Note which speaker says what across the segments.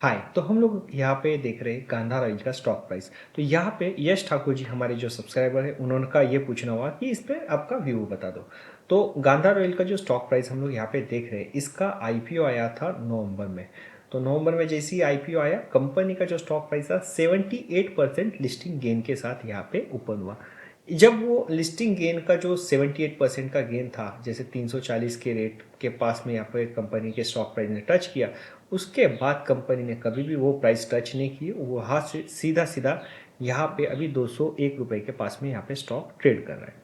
Speaker 1: हाय। तो हम लोग यहाँ पे देख रहे हैं गांधार ऑयल का स्टॉक प्राइस। तो यहाँ पे यश ठाकुर जी हमारे जो सब्सक्राइबर है उन्होंने का ये पूछना हुआ कि इस पे आपका व्यू बता दो। तो गांधार ऑयल का जो स्टॉक प्राइस हम लोग यहाँ पे देख रहे हैं, इसका आईपीओ आया था नवंबर में। तो नवंबर में जैसे ही आईपीओ आया, कंपनी का जो स्टॉक प्राइस था 78% लिस्टिंग गेन के साथ यहाँ पे ओपन हुआ। जब वो लिस्टिंग गेन का जो 78% का गेन था, जैसे 340 के रेट के पास में यहाँ पे कंपनी के स्टॉक प्राइस ने टच किया, उसके बाद कंपनी ने कभी भी वो प्राइस टच नहीं की। वो वहाँ से सीधा सीधा यहाँ पे अभी 201 रुपये के पास में यहाँ पे स्टॉक ट्रेड कर रहा है।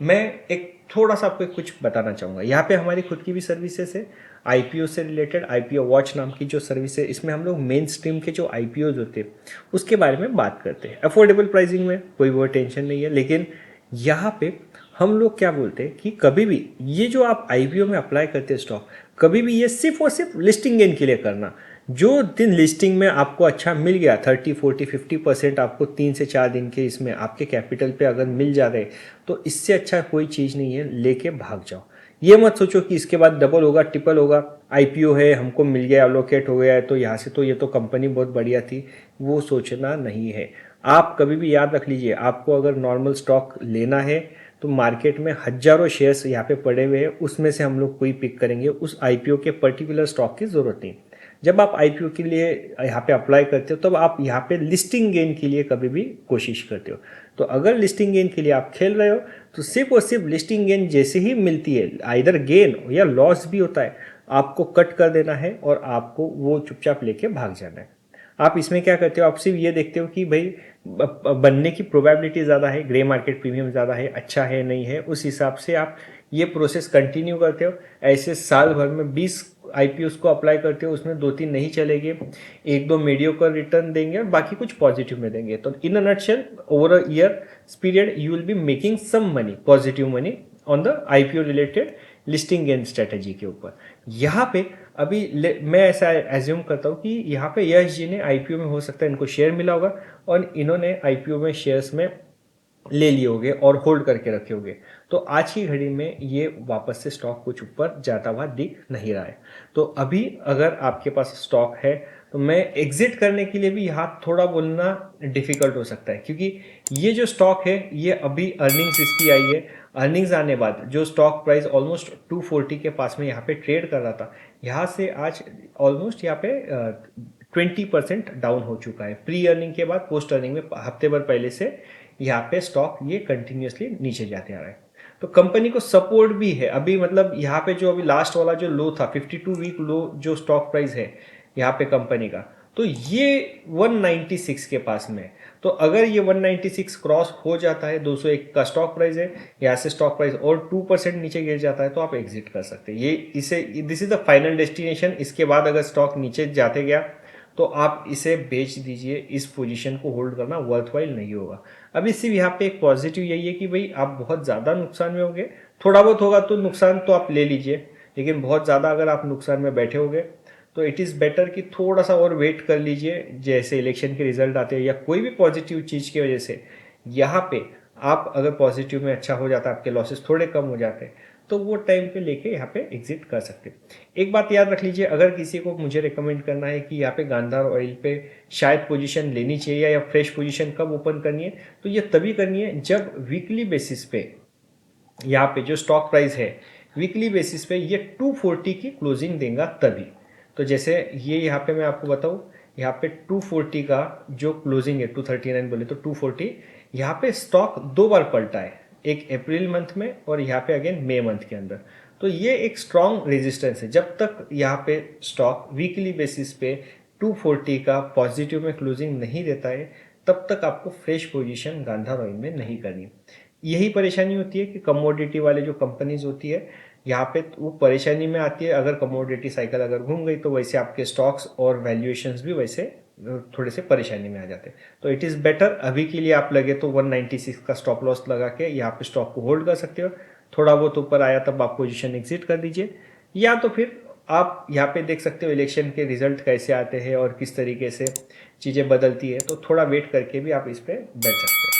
Speaker 1: मैं एक थोड़ा सा आपको कुछ बताना चाहूँगा। यहाँ पे हमारी खुद की भी सर्विसेज है, आईपीओ से रिलेटेड। आईपीओ वॉच नाम की जो सर्विस है, इसमें हम लोग मेन स्ट्रीम के जो आईपीओज होते हैं उसके बारे में बात करते हैं। अफोर्डेबल प्राइसिंग में कोई वो टेंशन नहीं है। लेकिन यहाँ पे हम लोग क्या बोलते हैं कि कभी भी ये जो आप आईपीओ में अप्लाई करते हैं स्टॉक, कभी भी ये सिर्फ और सिर्फ लिस्टिंग गेन के लिए करना। जो दिन लिस्टिंग में आपको अच्छा मिल गया, 30 40 50% आपको 3 से 4 दिन के इसमें आपके कैपिटल पे अगर मिल जा रहे, तो इससे अच्छा कोई चीज़ नहीं है, लेके भाग जाओ। ये मत सोचो कि इसके बाद डबल होगा ट्रिपल होगा। आईपीओ है, हमको मिल गया, अलोकेट हो गया है, तो यहाँ से तो ये तो कंपनी बहुत बढ़िया थी, वो सोचना नहीं है। आप कभी भी याद रख लीजिए, आपको अगर नॉर्मल स्टॉक लेना है तो मार्केट में हजारों शेयर्स यहाँ पे पड़े हुए हैं, उसमें से हम लोग कोई पिक करेंगे। उस आईपीओ के पर्टिकुलर स्टॉक की ज़रूरत नहीं। जब आप आईपीओ के लिए यहाँ पे अप्लाई करते हो, तब आप यहाँ पे लिस्टिंग गेन के लिए कभी भी कोशिश करते हो। तो अगर लिस्टिंग गेन के लिए आप खेल रहे हो, तो सिर्फ और सिर्फ लिस्टिंग गेन जैसे ही मिलती है, आइदर गेन या लॉस भी होता है, आपको कट कर देना है और आपको वो चुपचाप लेके भाग जाना है। आप इसमें क्या करते हो, आप सिर्फ ये देखते हो कि भाई बनने की प्रोबेबिलिटी ज़्यादा है, ग्रे मार्केट प्रीमियम ज़्यादा है, अच्छा है नहीं है, उस हिसाब से आप ये प्रोसेस कंटिन्यू करते हो। ऐसे साल भर में 20 आईपीओस को अप्लाई करते हो, उसमें 2 3 नहीं चलेंगे, 1 2 मीडियोकर रिटर्न देंगे और बाकी कुछ पॉजिटिव में देंगे। तो in a nutshell, over a year period you will be making some money, positive money on the IPO related listing gain strategy के ऊपर। यहाँ पे अभी मैं ऐसा एज्यूम करता हूँ कि यहाँ पे यश जी ने आईपीओ में, हो सकता है इनको शेयर मिला होगा और इन्होंने आईपीओ में शेयर्स में ले लिए होंगे और होल्ड करके रखे होंगे। तो आज की घड़ी में ये वापस से स्टॉक कुछ ऊपर जाता हुआ दिख नहीं रहा है। तो अभी अगर आपके पास स्टॉक है, तो मैं एग्जिट करने के लिए भी यहाँ थोड़ा बोलना डिफिकल्ट हो सकता है, क्योंकि ये जो स्टॉक है ये अभी अर्निंग्स इसकी आई है। अर्निंग्स आने बाद जो स्टॉक प्राइस ऑलमोस्ट 240 के पास में यहाँ पे ट्रेड कर रहा था, यहाँ से आज ऑलमोस्ट यहाँ पे 20% डाउन हो चुका है। प्री अर्निंग के बाद पोस्ट अर्निंग में हफ्ते भर पहले से यहाँ पे स्टॉक ये कंटिन्यूसली नीचे जाते आ रहा है। तो कंपनी को सपोर्ट भी है अभी, मतलब यहाँ पे जो अभी लास्ट वाला जो लो था, 52 वीक लो जो स्टॉक प्राइस है यहाँ पे कंपनी का, तो ये 196 के पास में है। तो अगर ये 196 क्रॉस हो जाता है, 201 का स्टॉक प्राइस है, यहाँ से स्टॉक प्राइस और 2% नीचे गिर जाता है, तो आप एग्जिट कर सकते हैं। ये इसे this is the final destination. इसके बाद अगर स्टॉक नीचे जाते गया तो आप इसे बेच दीजिए। इस पोजीशन को होल्ड करना वर्थवाइल नहीं होगा। अभी सिर्फ यहाँ पे एक पॉजिटिव यही है कि भाई आप बहुत ज़्यादा नुकसान में होंगे, थोड़ा बहुत होगा तो नुकसान तो आप ले लीजिए, लेकिन बहुत ज़्यादा अगर आप नुकसान में बैठे होंगे तो इट इज़ बेटर कि थोड़ा सा और वेट कर लीजिए। जैसे इलेक्शन के रिजल्ट आते हैं या कोई भी पॉजिटिव चीज़ की वजह से यहाँ पे आप अगर पॉजिटिव में अच्छा हो जाता है, आपके लॉसेस थोड़े कम हो जाते हैं, तो वो टाइम पे लेके यहाँ पे एग्जिट कर सकते हैं। एक बात याद रख लीजिए, अगर किसी को मुझे रिकमेंड करना है कि यहाँ पे गांधार ऑयल पे शायद पोजीशन लेनी चाहिए या फ्रेश पोजीशन कब ओपन करनी है, तो ये तभी करनी है जब वीकली बेसिस पे यहाँ पे जो स्टॉक प्राइस है, वीकली बेसिस पे ये 240 की क्लोजिंग देगा तभी। तो जैसे ये यहाँ पे मैं आपको बताऊँ, यहाँ पे 240 का जो क्लोजिंग है, 239 बोले तो 240, यहाँ पे स्टॉक 2 बार पलटा है, एक अप्रैल मंथ में और यहाँ पे अगेन मई मंथ के अंदर। तो ये एक स्ट्रॉन्ग रेजिस्टेंस है। जब तक यहाँ पे स्टॉक वीकली बेसिस पे 240 का पॉजिटिव में क्लोजिंग नहीं देता है, तब तक आपको फ्रेश पोजीशन गांधार ऑयल में नहीं करनी। यही परेशानी होती है कि कमोडिटी वाले जो कंपनीज होती है, यहाँ पे वो परेशानी में आती है। अगर कमोडिटी साइकिल अगर घूम गई, तो वैसे आपके स्टॉक्स और वैल्यूएशंस भी वैसे थोड़े से परेशानी में आ जाते हैं। तो इट इज़ बेटर अभी के लिए आप लगे तो 196 का स्टॉप लॉस लगा के यहाँ पे स्टॉक को होल्ड कर सकते हो। थोड़ा बहुत ऊपर आया तब आप पोजीशन एग्जिट कर दीजिए, या तो फिर आप यहाँ पे देख सकते हो इलेक्शन के रिजल्ट कैसे आते हैं और किस तरीके से चीज़ें बदलती है, तो थोड़ा वेट करके भी आप इस पर बैठ सकते हैं।